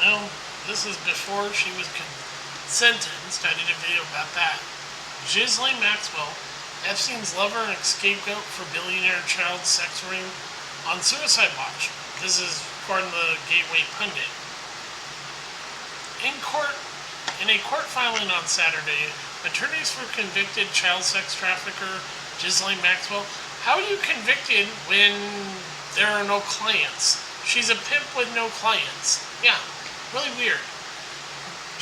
Well, this is before she was sentenced. I did a video about that. Ghislaine Maxwell, Epstein's lover and scapegoat for billionaire child sex ring, on suicide watch. This is according to the Gateway Pundit. In a court filing on Saturday, attorneys for convicted child sex trafficker Ghislaine Maxwell. How are you convicted when there are no clients? She's a pimp with no clients. Yeah, really weird.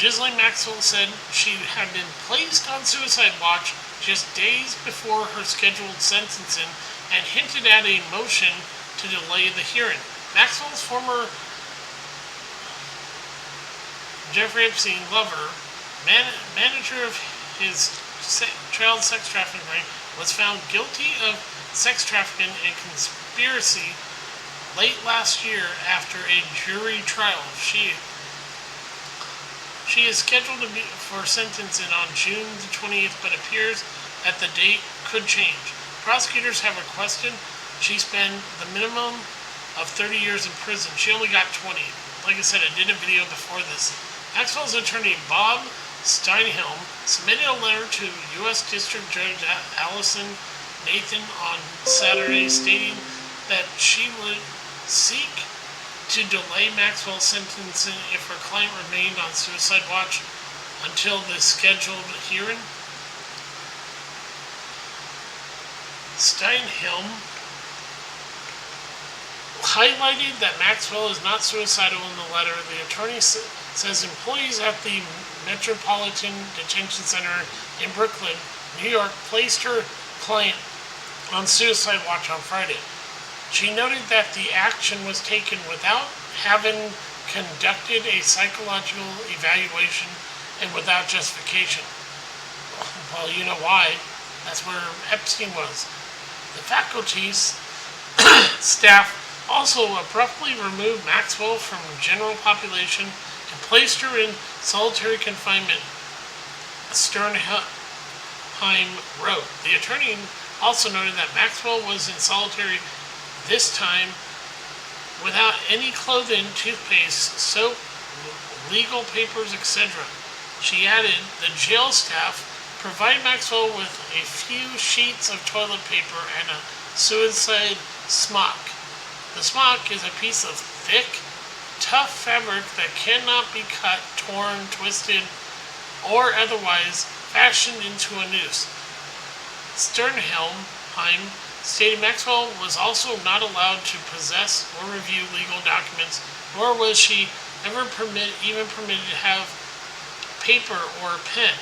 Ghislaine Maxwell said she had been placed on suicide watch just days before her scheduled sentencing and hinted at a motion to delay the hearing. Maxwell's former Jeffrey Epstein lover, manager of his child sex trafficking ring, was found guilty of sex trafficking and conspiracy late last year after a jury trial. She is scheduled for sentencing on June the 20th, but appears that the date could change. Prosecutors have requested she spend the minimum of 30 years in prison. She only got 20. Like I said, I did a video before this. Maxwell's attorney, Bob Steinhelm, submitted a letter to U.S. District Judge Allison Nathan on Saturday, stating that she would seek to delay Maxwell's sentencing if her client remained on suicide watch until the scheduled hearing. Steinhelm highlighted that Maxwell is not suicidal in the letter. The attorney says employees at the Metropolitan Detention Center in Brooklyn, New York, placed her client on suicide watch on Friday. She noted that the action was taken without having conducted a psychological evaluation and without justification. Well, you know why. That's where Epstein was. The faculty's staff also abruptly removed Maxwell from general population and placed her in solitary confinement, Sternheim wrote. The attorney also noted that Maxwell was in solitary this time without any clothing, toothpaste, soap, legal papers, etc. She added, the jail staff provided Maxwell with a few sheets of toilet paper and a suicide smock. The smock is a piece of thick, tough fabric that cannot be cut, torn, twisted, or otherwise fashioned into a noose. Sternheim stated Maxwell was also not allowed to possess or review legal documents, nor was she ever even permitted to have paper or a pen.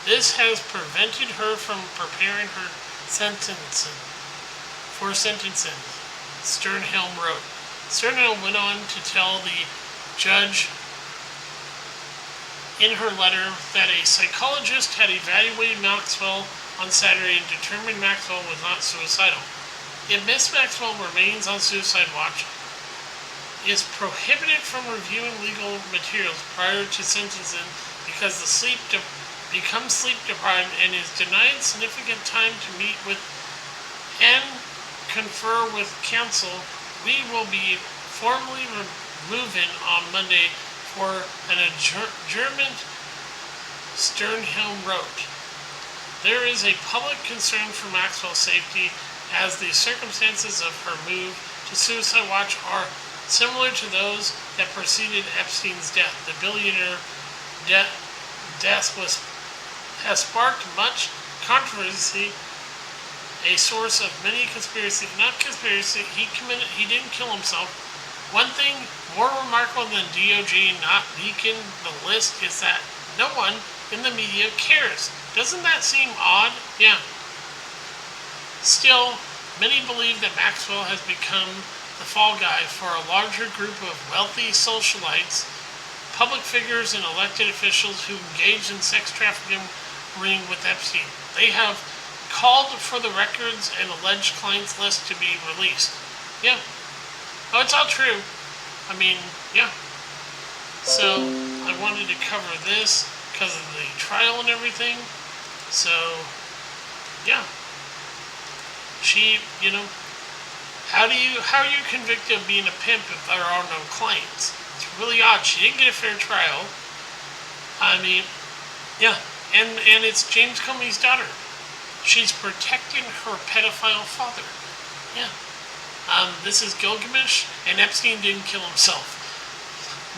This has prevented her from preparing her sentencing. Sternhelm wrote. Sternhelm went on to tell the judge in her letter that a psychologist had evaluated Maxwell on Saturday and determined Maxwell was not suicidal. If Miss Maxwell remains on suicide watch, is prohibited from reviewing legal materials prior to sentencing because becomes sleep deprived and is denied significant time to meet with and confer with counsel, we will be formally removing on Monday for an adjournment, Sternhelm wrote. There is a public concern for Maxwell's safety as the circumstances of her move to suicide watch are similar to those that preceded Epstein's death. The billionaire death has sparked much controversy, a source of many conspiracy, he didn't kill himself. One thing more remarkable than DOJ not leaking the list is that no one in the media cares. Doesn't that seem odd? Yeah. Still, many believe that Maxwell has become the fall guy for a larger group of wealthy socialites, public figures, and elected officials who engaged in sex trafficking ring with Epstein. They have called for the records and alleged clients list to be released. Yeah. Oh, it's all true. I mean, yeah. So, I wanted to cover this because of the trial and everything. So, yeah. She, how are you convicted of being a pimp if there are no clients? It's really odd. She didn't get a fair trial. I mean, yeah, and it's James Comey's daughter. She's protecting her pedophile father. Yeah. This is Gilgamesh, and Epstein didn't kill himself.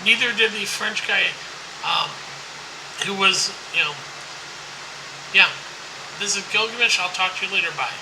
Neither did the French guy, who was, yeah. This is Gilgamesh. I'll talk to you later. Bye.